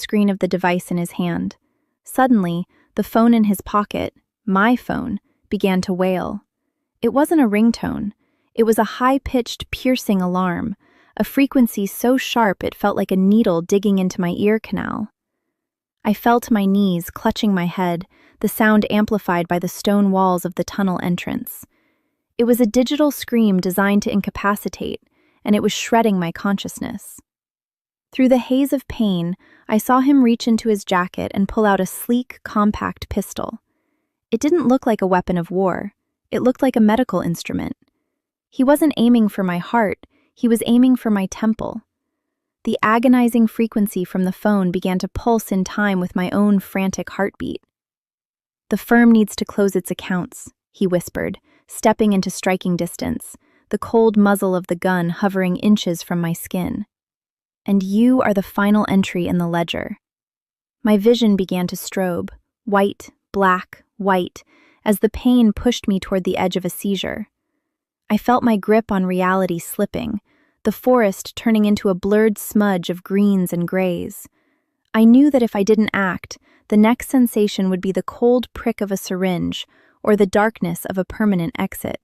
screen of the device in his hand. Suddenly, the phone in his pocket, my phone, began to wail. It wasn't a ringtone. It was a high-pitched, piercing alarm, a frequency so sharp it felt like a needle digging into my ear canal. I fell to my knees, clutching my head, the sound amplified by the stone walls of the tunnel entrance. It was a digital scream designed to incapacitate, and it was shredding my consciousness. Through the haze of pain, I saw him reach into his jacket and pull out a sleek, compact pistol. It didn't look like a weapon of war. It looked like a medical instrument. He wasn't aiming for my heart, he was aiming for my temple. The agonizing frequency from the phone began to pulse in time with my own frantic heartbeat. "The firm needs to close its accounts," he whispered, stepping into striking distance, the cold muzzle of the gun hovering inches from my skin. "And you are the final entry in the ledger." My vision began to strobe, white, black, white, as the pain pushed me toward the edge of a seizure. I felt my grip on reality slipping, the forest turning into a blurred smudge of greens and grays. I knew that if I didn't act, the next sensation would be the cold prick of a syringe or the darkness of a permanent exit.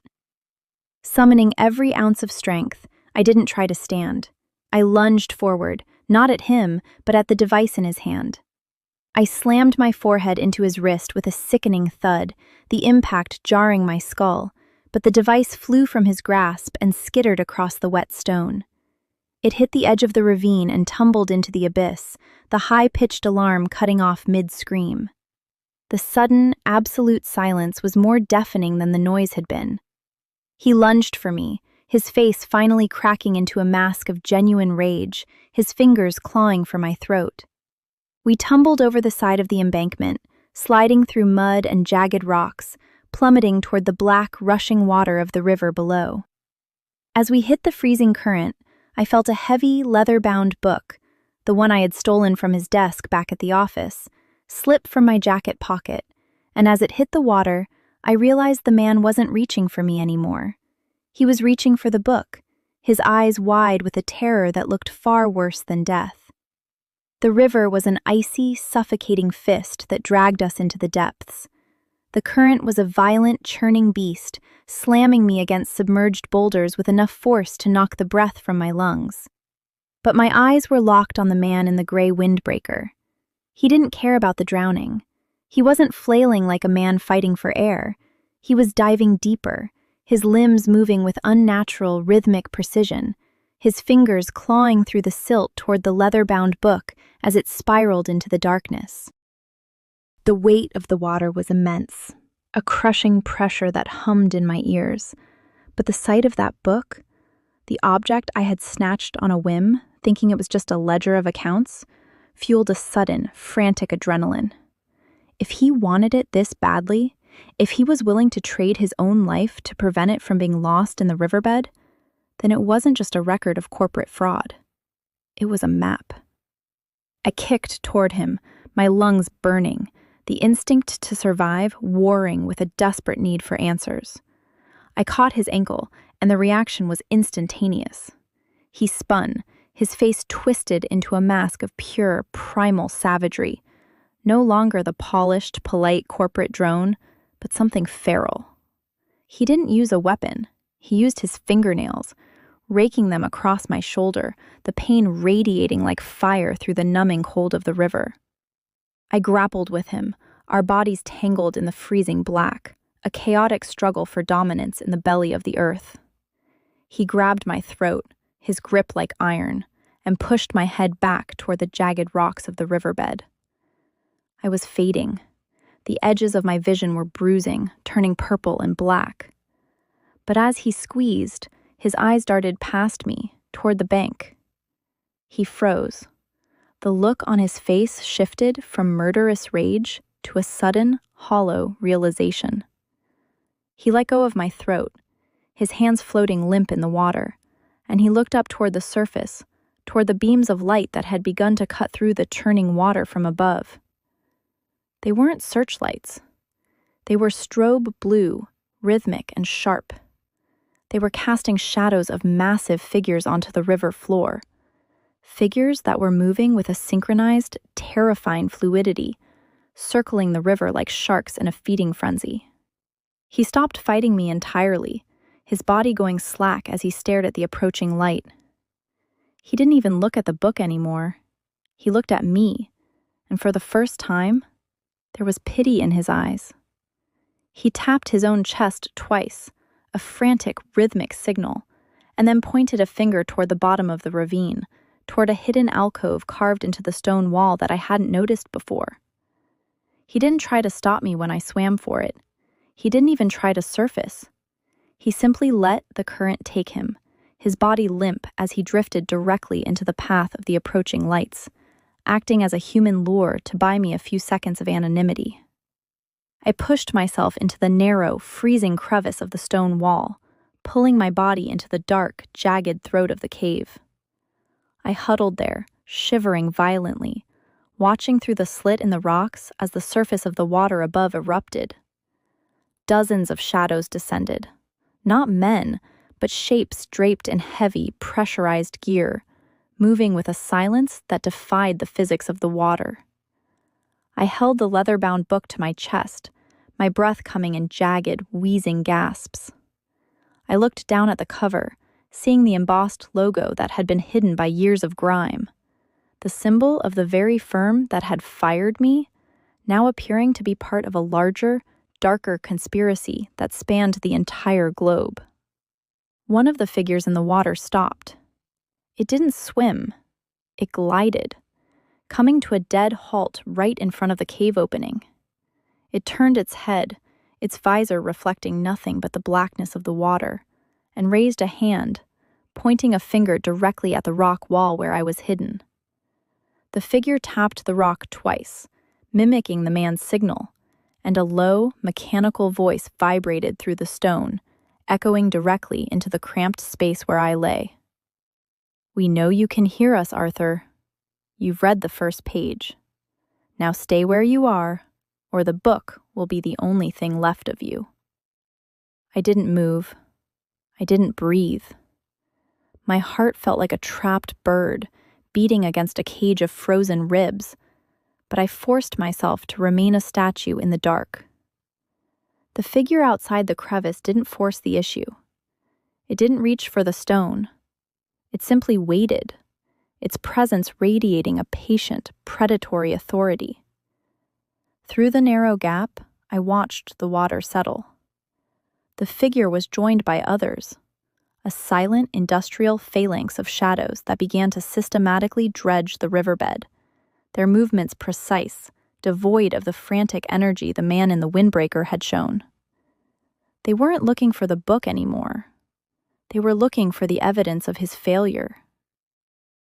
Summoning every ounce of strength, I didn't try to stand. I lunged forward, not at him, but at the device in his hand. I slammed my forehead into his wrist with a sickening thud, the impact jarring my skull, but the device flew from his grasp and skittered across the wet stone. It hit the edge of the ravine and tumbled into the abyss, the high-pitched alarm cutting off mid-scream. The sudden, absolute silence was more deafening than the noise had been. He lunged for me, his face finally cracking into a mask of genuine rage, his fingers clawing for my throat. We tumbled over the side of the embankment, sliding through mud and jagged rocks, plummeting toward the black, rushing water of the river below. As we hit the freezing current, I felt a heavy, leather-bound book, the one I had stolen from his desk back at the office, slip from my jacket pocket, and as it hit the water, I realized the man wasn't reaching for me anymore. He was reaching for the book, his eyes wide with a terror that looked far worse than death. The river was an icy, suffocating fist that dragged us into the depths. The current was a violent, churning beast, slamming me against submerged boulders with enough force to knock the breath from my lungs. But my eyes were locked on the man in the gray windbreaker. He didn't care about the drowning. He wasn't flailing like a man fighting for air. He was diving deeper, his limbs moving with unnatural, rhythmic precision, his fingers clawing through the silt toward the leather-bound book as it spiraled into the darkness. The weight of the water was immense, a crushing pressure that hummed in my ears. But the sight of that book, the object I had snatched on a whim, thinking it was just a ledger of accounts, fueled a sudden, frantic adrenaline. If he wanted it this badly, if he was willing to trade his own life to prevent it from being lost in the riverbed, then it wasn't just a record of corporate fraud. It was a map. I kicked toward him, my lungs burning, the instinct to survive warring with a desperate need for answers. I caught his ankle, and the reaction was instantaneous. He spun, his face twisted into a mask of pure, primal savagery. No longer the polished, polite corporate drone, but something feral. He didn't use a weapon. He used his fingernails, raking them across my shoulder, the pain radiating like fire through the numbing cold of the river. I grappled with him, our bodies tangled in the freezing black, a chaotic struggle for dominance in the belly of the earth. He grabbed my throat, his grip like iron, and pushed my head back toward the jagged rocks of the riverbed. I was fading. The edges of my vision were bruising, turning purple and black. But as he squeezed, his eyes darted past me, toward the bank. He froze. The look on his face shifted from murderous rage to a sudden, hollow realization. He let go of my throat, his hands floating limp in the water, and he looked up toward the surface, toward the beams of light that had begun to cut through the churning water from above. They weren't searchlights. They were strobe blue, rhythmic and sharp. They were casting shadows of massive figures onto the river floor. Figures that were moving with a synchronized, terrifying fluidity, circling the river like sharks in a feeding frenzy. He stopped fighting me entirely, his body going slack as he stared at the approaching light. He didn't even look at the book anymore. He looked at me, and for the first time, there was pity in his eyes. He tapped his own chest twice, a frantic, rhythmic signal, and then pointed a finger toward the bottom of the ravine, toward a hidden alcove carved into the stone wall that I hadn't noticed before. He didn't try to stop me when I swam for it. He didn't even try to surface. He simply let the current take him, his body limp as he drifted directly into the path of the approaching lights, acting as a human lure to buy me a few seconds of anonymity. I pushed myself into the narrow, freezing crevice of the stone wall, pulling my body into the dark, jagged throat of the cave. I huddled there, shivering violently, watching through the slit in the rocks as the surface of the water above erupted. Dozens of shadows descended. Not men, but shapes draped in heavy, pressurized gear, moving with a silence that defied the physics of the water. I held the leather-bound book to my chest, my breath coming in jagged, wheezing gasps. I looked down at the cover, seeing the embossed logo that had been hidden by years of grime, the symbol of the very firm that had fired me, now appearing to be part of a larger, darker conspiracy that spanned the entire globe. One of the figures in the water stopped. It didn't swim. It glided, coming to a dead halt right in front of the cave opening. It turned its head, its visor reflecting nothing but the blackness of the water, and raised a hand, pointing a finger directly at the rock wall where I was hidden. The figure tapped the rock twice, mimicking the man's signal, and a low, mechanical voice vibrated through the stone, echoing directly into the cramped space where I lay. "We know you can hear us, Arthur. You've read the first page. Now stay where you are, or the book will be the only thing left of you." I didn't move. I didn't breathe. My heart felt like a trapped bird, beating against a cage of frozen ribs, but I forced myself to remain a statue in the dark. The figure outside the crevice didn't force the issue. It didn't reach for the stone. It simply waited, its presence radiating a patient, predatory authority. Through the narrow gap, I watched the water settle. The figure was joined by others, a silent industrial phalanx of shadows that began to systematically dredge the riverbed, their movements precise, devoid of the frantic energy the man in the windbreaker had shown. They weren't looking for the book anymore. They were looking for the evidence of his failure.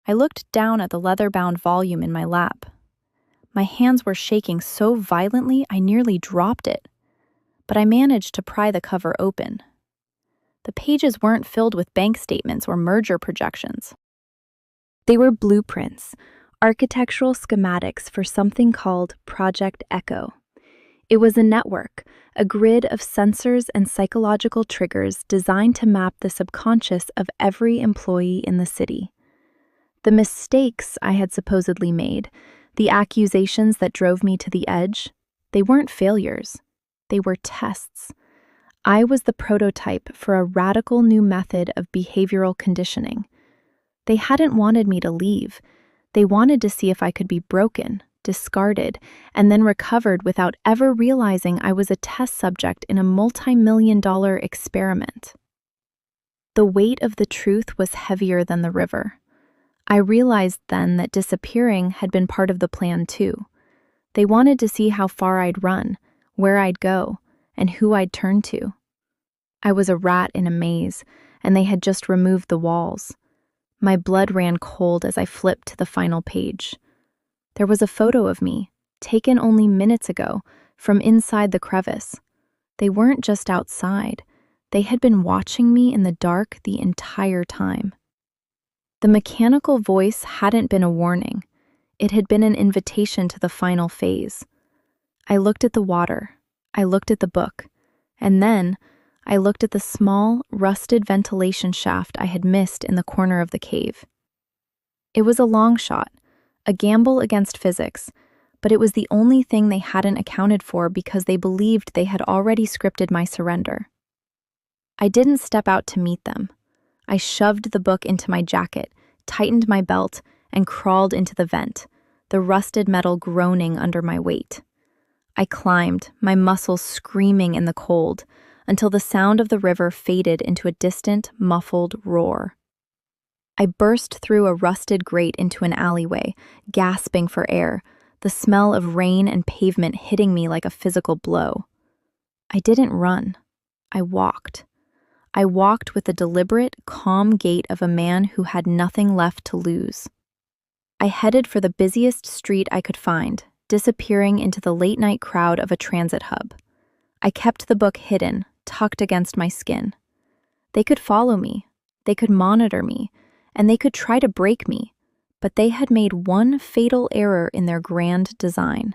I looked down at the leather-bound volume in my lap. My hands were shaking so violently I nearly dropped it, but I managed to pry the cover open. The pages weren't filled with bank statements or merger projections. They were blueprints, architectural schematics for something called Project Echo. It was a network, a grid of sensors and psychological triggers designed to map the subconscious of every employee in the city. The mistakes I had supposedly made, the accusations that drove me to the edge, they weren't failures. They were tests. I was the prototype for a radical new method of behavioral conditioning. They hadn't wanted me to leave. They wanted to see if I could be broken, discarded, and then recovered without ever realizing I was a test subject in a multi-million-dollar experiment. The weight of the truth was heavier than the river. I realized then that disappearing had been part of the plan too. They wanted to see how far I'd run, where I'd go, and who I'd turn to. I was a rat in a maze, and they had just removed the walls. My blood ran cold as I flipped to the final page. There was a photo of me, taken only minutes ago, from inside the crevice. They weren't just outside. They had been watching me in the dark the entire time. The mechanical voice hadn't been a warning. It had been an invitation to the final phase. I looked at the water. I looked at the book. And then I looked at the small, rusted ventilation shaft I had missed in the corner of the cave. It was a long shot, a gamble against physics, but it was the only thing they hadn't accounted for because they believed they had already scripted my surrender. I didn't step out to meet them. I shoved the book into my jacket, tightened my belt, and crawled into the vent, the rusted metal groaning under my weight. I climbed, my muscles screaming in the cold, until the sound of the river faded into a distant, muffled roar. I burst through a rusted grate into an alleyway, gasping for air, the smell of rain and pavement hitting me like a physical blow. I didn't run. I walked. I walked with the deliberate, calm gait of a man who had nothing left to lose. I headed for the busiest street I could find, disappearing into the late-night crowd of a transit hub. I kept the book hidden, tucked against my skin. They could follow me, they could monitor me, and they could try to break me, but they had made one fatal error in their grand design.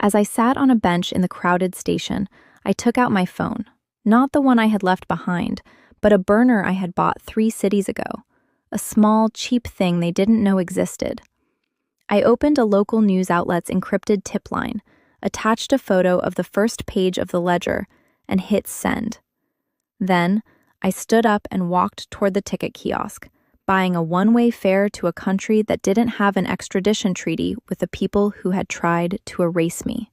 As I sat on a bench in the crowded station, I took out my phone, not the one I had left behind, but a burner I had bought 3 cities ago, a small, cheap thing they didn't know existed. I opened a local news outlet's encrypted tip line, attached a photo of the first page of the ledger, and hit send. Then, I stood up and walked toward the ticket kiosk, buying a one-way fare to a country that didn't have an extradition treaty with the people who had tried to erase me.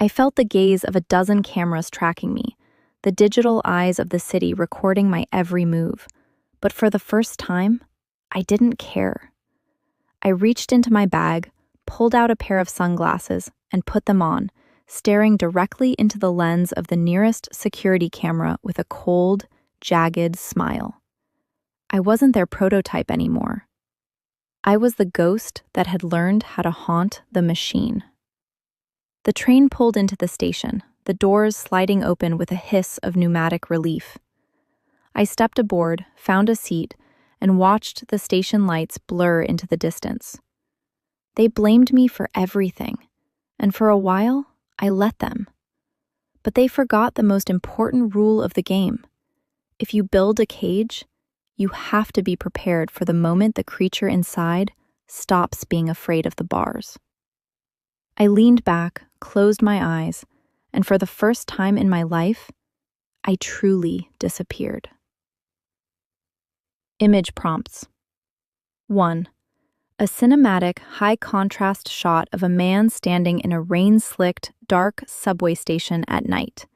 I felt the gaze of a dozen cameras tracking me, the digital eyes of the city recording my every move. But for the first time, I didn't care. I reached into my bag, pulled out a pair of sunglasses, and put them on, staring directly into the lens of the nearest security camera with a cold, jagged smile. I wasn't their prototype anymore. I was the ghost that had learned how to haunt the machine. The train pulled into the station, the doors sliding open with a hiss of pneumatic relief. I stepped aboard, found a seat, and watched the station lights blur into the distance. They blamed me for everything, and for a while, I let them. But they forgot the most important rule of the game. If you build a cage, you have to be prepared for the moment the creature inside stops being afraid of the bars. I leaned back, closed my eyes, and for the first time in my life, I truly disappeared. Image prompts. 1. A cinematic, high-contrast shot of a man standing in a rain-slicked, dark subway station at night.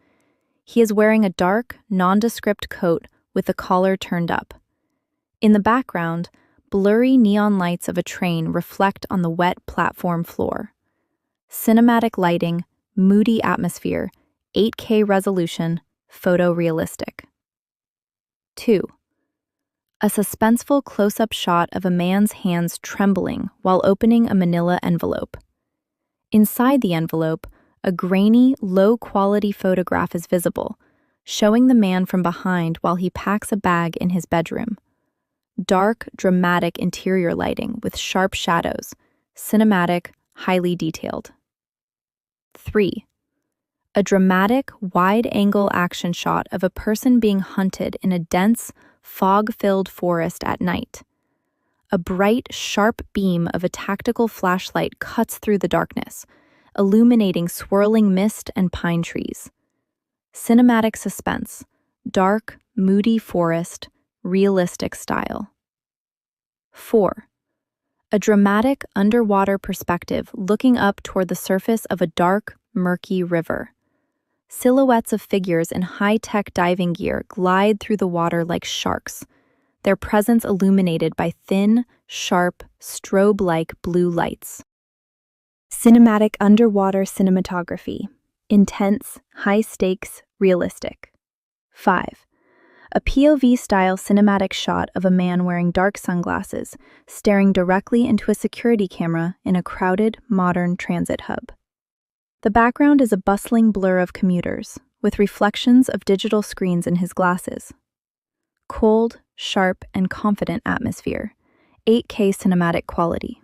He is wearing a dark, nondescript coat with the collar turned up. In the background, blurry neon lights of a train reflect on the wet platform floor. Cinematic lighting, moody atmosphere, 8K resolution, photorealistic. 2. A suspenseful close-up shot of a man's hands trembling while opening a manila envelope. Inside the envelope, a grainy, low-quality photograph is visible, showing the man from behind while he packs a bag in his bedroom. Dark, dramatic interior lighting with sharp shadows, cinematic, highly detailed. 3. A dramatic, wide-angle action shot of a person being hunted in a dense, fog-filled forest at night. A bright, sharp beam of a tactical flashlight cuts through the darkness, illuminating swirling mist and pine trees. Cinematic suspense, dark, moody forest, realistic style. 4. A dramatic underwater perspective looking up toward the surface of a dark, murky river. Silhouettes of figures in high-tech diving gear glide through the water like sharks, their presence illuminated by thin, sharp, strobe-like blue lights. Cinematic underwater cinematography. Intense, high-stakes, realistic. 5. A POV-style cinematic shot of a man wearing dark sunglasses, staring directly into a security camera in a crowded, modern transit hub. The background is a bustling blur of commuters, with reflections of digital screens in his glasses. Cold, sharp, and confident atmosphere, 8K cinematic quality.